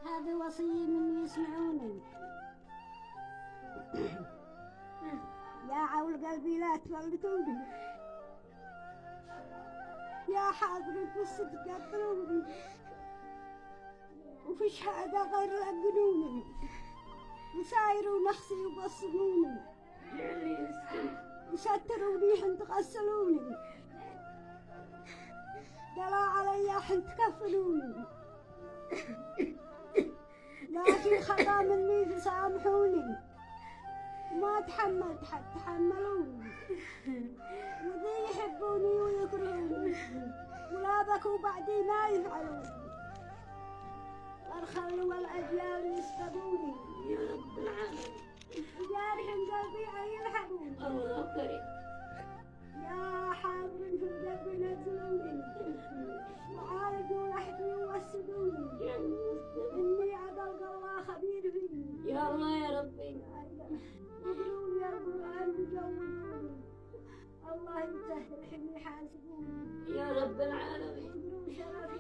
هذا وصية من يسمعوني. يا عول قلبي لا تفلتوني، يا حاضرين في الصدق قتلوني، وفي شهادة غير لقنوني، وسايروا نخسي وبصموني، وستروني حين تغسلوني، دلا علي حين تكفلوني، لكن خطا مني فسامحوني، ما تحملت حد تحملوني، وذي يحبوني ويكرهوني، ولا بكوا بعدي ما يفعلوني، والخل والأجيال يسبقوني، يا رب العالمين. وجارح قلبي يلحقوني، الله كريم. يا حاضر في القلب نزلوني، وعالجوا لحدي ووسدوني، إني عدل الله خبير فيني، يا الله يا ربي. يقولون يا قرآن يجاوبوني، الله يسهل حمي حاسبوني، يا رب العالمين. يقولون شرفي